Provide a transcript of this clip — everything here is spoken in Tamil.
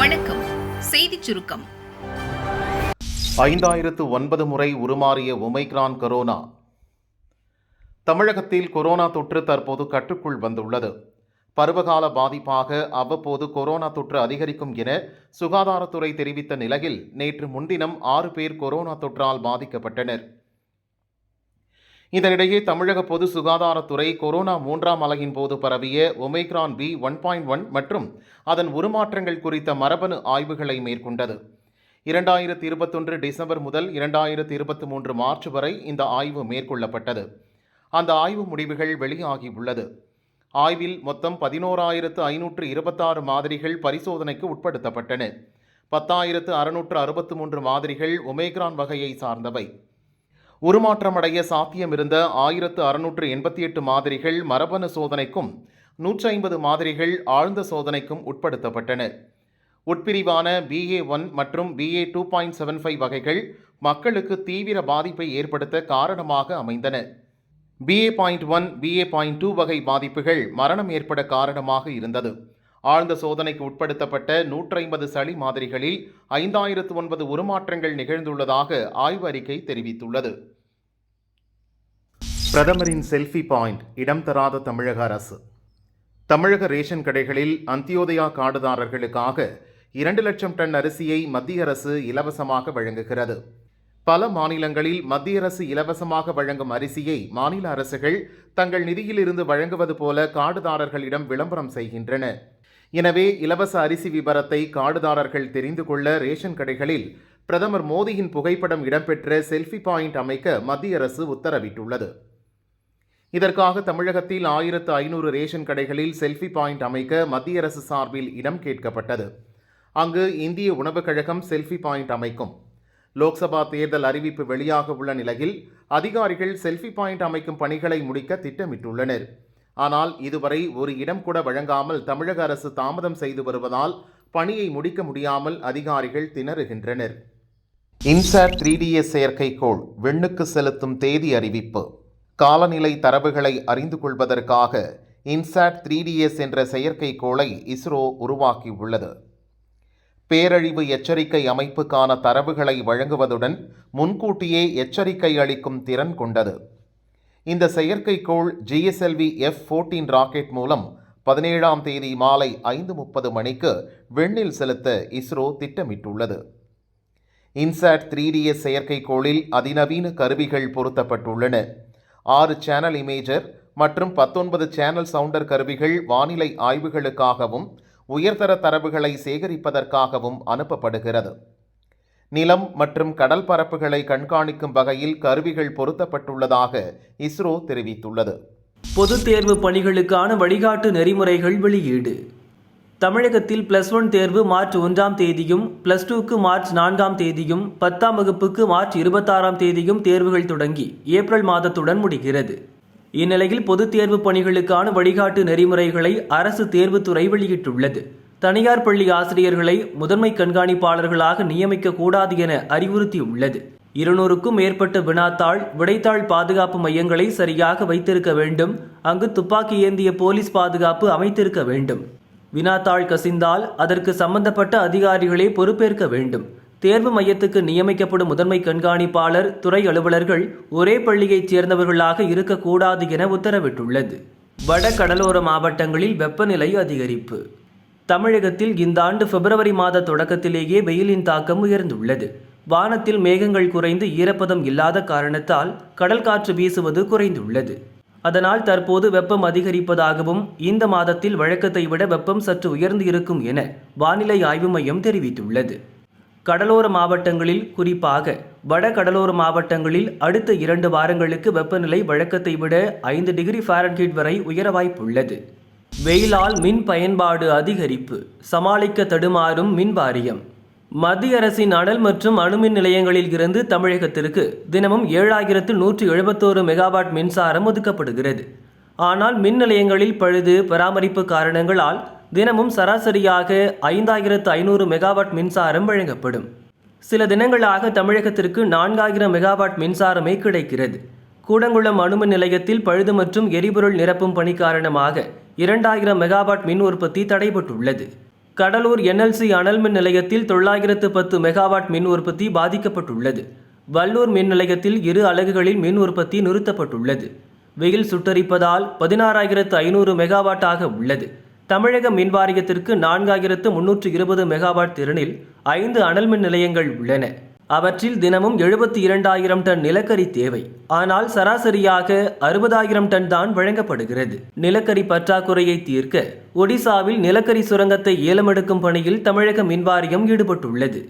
வணக்கம். செய்திச் சுருக்கம். 5009 முறை உருமாறிய ஒமைக்ரான் கொரோனா. தமிழகத்தில் கொரோனா தொற்று தற்போது கட்டுக்குள் வந்துள்ளது. பருவகால பாதிப்பாக அவ்வப்போது கொரோனா தொற்று அதிகரிக்கும் என சுகாதாரத்துறை தெரிவித்த நிலையில் நேற்று முன்தினம் 6 பேர் கொரோனா தொற்றால் பாதிக்கப்பட்டனர். இதனிடையே தமிழக பொது சுகாதாரத்துறை கொரோனா 3ஆம் அலையின் போது பரவிய ஒமைக்ரான் B.1.1 மற்றும் அதன் உருமாற்றங்கள் குறித்த மரபணு ஆய்வுகளை மேற்கொண்டது. 2021 டிசம்பர் முதல் 2023 மார்ச் வரை இந்த ஆய்வு மேற்கொள்ளப்பட்டது. அந்த ஆய்வு முடிவுகள் வெளியாகியுள்ளது. ஆய்வில் மொத்தம் 11,526 மாதிரிகள் பரிசோதனைக்கு உட்படுத்தப்பட்டன. 10,663 மாதிரிகள் ஒமைக்ரான் வகையை சார்ந்தவை. உருமாற்றமடைய சாத்தியமிருந்த 1,688 மாதிரிகள் மரபணு சோதனைக்கும் 150 மாதிரிகள் ஆழ்ந்த சோதனைக்கும் உட்படுத்தப்பட்டன. உட்பிரிவான BA.1 மற்றும் BA.2.75 வகைகள் மக்களுக்கு தீவிர பாதிப்பை ஏற்படுத்த காரணமாக அமைந்தன. BA.1, BA.2 வகை பாதிப்புகள் மரணம் ஏற்பட காரணமாக இருந்தது. ஆழ்ந்த சோதனைக்கு உட்படுத்தப்பட்ட 150 சளி மாதிரிகளில் 5,009 உருமாற்றங்கள் நிகழ்ந்துள்ளதாக ஆய்வு அறிக்கை தெரிவித்துள்ளது. பிரதமரின் செல்ஃபி பாயிண்ட் இடம் தராத தமிழக அரசு. தமிழக ரேஷன் கடைகளில் அந்தியோதயா கார்டுதாரர்களுக்காக 2 லட்சம் டன் அரிசியை மத்திய அரசு இலவசமாக வழங்குகிறது. பல மாநிலங்களில் மத்திய அரசு இலவசமாக வழங்கும் அரிசியை மாநில அரசுகள் தங்கள் நிதியிலிருந்து வழங்குவது போல கார்டுதாரர்களிடம் விளம்பரம் செய்கின்றன. எனவே இலவச அரிசி விபரத்தை கார்டுதாரர்கள் தெரிந்து கொள்ள ரேஷன் கடைகளில் பிரதமர் மோடியின் புகைப்படம் இடம்பெற்ற செல்ஃபி பாயிண்ட் அமைக்க மத்திய அரசு உத்தரவிட்டுள்ளது. இதற்காக தமிழகத்தில் 1,500 ரேஷன் கடைகளில் செல்ஃபி பாயிண்ட் அமைக்க மத்திய அரசு சார்பில் இடம் கேட்கப்பட்டது. அங்கு இந்திய உணவுக் கழகம் செல்ஃபி பாயிண்ட் அமைக்கும். லோக்சபா தேர்தல் அறிவிப்பு வெளியாக உள்ள நிலையில் அதிகாரிகள் செல்ஃபி பாயிண்ட் அமைக்கும் பணிகளை முடிக்க திட்டமிட்டுள்ளனர். ஆனால் இதுவரை ஒரு இடம் கூட வழங்காமல் தமிழக அரசு தாமதம் செய்து வருவதால் பணியை முடிக்க முடியாமல் அதிகாரிகள் திணறுகின்றனர். இன்சாட் 3DS செயற்கைக்கோள் விண்ணுக்கு செலுத்தும் தேதி அறிவிப்பு. காலநிலை தரவுகளை அறிந்து கொள்வதற்காக இன்சாட் 3DS என்ற செயற்கைக்கோளை இஸ்ரோ உருவாக்கியுள்ளது. பேரழிவு எச்சரிக்கை அமைப்புக்கான தரவுகளை வழங்குவதுடன் முன்கூட்டியே எச்சரிக்கை அளிக்கும் திறன் கொண்டது. இந்த செயற்கைக்கோள் GSLV F-14 ராக்கெட் மூலம் 17ஆம் தேதி மாலை 5:30 மணிக்கு விண்ணில் செலுத்த இஸ்ரோ திட்டமிட்டுள்ளது. இன்சாட் 3DS செயற்கைக்கோளில் அதிநவீன கருவிகள் பொருத்தப்பட்டுள்ளன. 6 சேனல் இமேஜர் மற்றும் 19 சேனல் சவுண்டர் கருவிகள் வானிலை ஆய்வுகளுக்காகவும் உயர்தர தரவுகளை சேகரிப்பதற்காகவும் அனுப்பப்படுகிறது. நிலம் மற்றும் கடல் பரப்புகளை கண்காணிக்கும் வகையில் கருவிகள் பொருத்தப்பட்டுள்ளதாக இஸ்ரோ தெரிவித்துள்ளது. பொதுத் தேர்வு பணிகளுக்கான வழிகாட்டு நெறிமுறைகள் வெளியீடு. தமிழகத்தில் +1 தேர்வு மார்ச் 1ஆம் தேதியும், +2க்கு மார்ச் 4ஆம் தேதியும், 10ஆம் வகுப்புக்கு மார்ச் 26ஆம் தேதியும் தேர்வுகள் தொடங்கி ஏப்ரல் மாதத்துடன் முடிகிறது. இந்நிலையில் பொதுத் தேர்வு பணிகளுக்கான வழிகாட்டு நெறிமுறைகளை அரசு தேர்வுத்துறை வெளியிட்டுள்ளது. தனியார் பள்ளி ஆசிரியர்களை முதன்மை கண்காணிப்பாளர்களாக நியமிக்க கூடாது என அறிவுறுத்தியுள்ளது. 200க்கும் மேற்பட்ட வினாத்தாள், விடைத்தாள் பாதுகாப்பு மையங்களை சரியாக வைத்திருக்க வேண்டும். அங்கு துப்பாக்கி ஏந்திய போலீஸ் பாதுகாப்பு அமைத்திருக்க வேண்டும். வினாத்தாள் கசிந்தால் அதற்கு சம்பந்தப்பட்ட அதிகாரிகளே பொறுப்பேற்க வேண்டும். தேர்வு மையத்துக்கு நியமிக்கப்படும் முதன்மை கண்காணிப்பாளர், துறை அலுவலர்கள் ஒரே பள்ளியைச் சேர்ந்தவர்களாக இருக்கக்கூடாது என உத்தரவிட்டுள்ளது. வட கடலோர மாவட்டங்களில் வெப்பநிலை அதிகரிப்பு. தமிழகத்தில் இந்த ஆண்டு பிப்ரவரி மாத தொடக்கத்திலேயே வெயிலின் தாக்கம் உயர்ந்துள்ளது. வானத்தில் மேகங்கள் குறைந்து ஈரப்பதம் இல்லாத காரணத்தால் கடல் காற்று வீசுவது குறைந்துள்ளது. அதனால் தற்போது வெப்பம் அதிகரிப்பதாகவும் இந்த மாதத்தில் வழக்கத்தை விட வெப்பம் சற்று உயர்ந்து இருக்கும் என வானிலை ஆய்வு மையம் தெரிவித்துள்ளது. கடலோர மாவட்டங்களில், குறிப்பாக வட கடலோர மாவட்டங்களில் அடுத்த 2 வாரங்களுக்கு வெப்பநிலை வழக்கத்தை விட 5 டிகிரி ஃபாரன்ஹீட் வரை உயர வாய்ப்புள்ளது. வெயிலால் மின் பயன்பாடு அதிகரிப்பு, சமாளிக்க தடுமாறும் மின் வாரியம். மத்திய அரசின் அனல் மற்றும் அணுமின் நிலையங்களில் இருந்து தமிழகத்திற்கு தினமும் 7,171 மெகாவாட் மின்சாரம் ஒதுக்கப்படுகிறது. ஆனால் மின் நிலையங்களில் பழுது, பராமரிப்பு காரணங்களால் தினமும் சராசரியாக 5,500 மெகாவாட் மின்சாரம் வழங்கப்படும். சில தினங்களாக தமிழகத்திற்கு 4,000 மெகாவாட் மின்சாரமே கிடைக்கிறது. கூடங்குளம் அணுமின் நிலையத்தில் பழுது மற்றும் எரிபொருள் நிரப்பும் பணி காரணமாக 2000 மெகாவாட் மின் உற்பத்தி தடைபட்டுள்ளது. கடலூர் NLC அனல் மின் நிலையத்தில் 910 மெகாவாட் மின் உற்பத்தி பாதிக்கப்பட்டுள்ளது. வல்லூர் மின் நிலையத்தில் 2 அலகுகளில் மின் உற்பத்தி நிறுத்தப்பட்டுள்ளது. வெயில் சுட்டரிப்பதால் 16,500 மெகாவாட்டாக உள்ளது. தமிழக மின் வாரியத்திற்கு 4,320 மெகாவாட் திறனில் 5 அனல் மின் நிலையங்கள் உள்ளன. அவற்றில் தினமும் 72,000 டன் நிலக்கரி தேவை. ஆனால் சராசரியாக 60,000 டன் தான் வழங்கப்படுகிறது. நிலக்கரி பற்றாக்குறையை தீர்க்க ஒடிசாவில் நிலக்கரி சுரங்கத்தை ஏலமெடுக்கும் பணியில் தமிழக மின்வாரியம் ஈடுபட்டுள்ளது.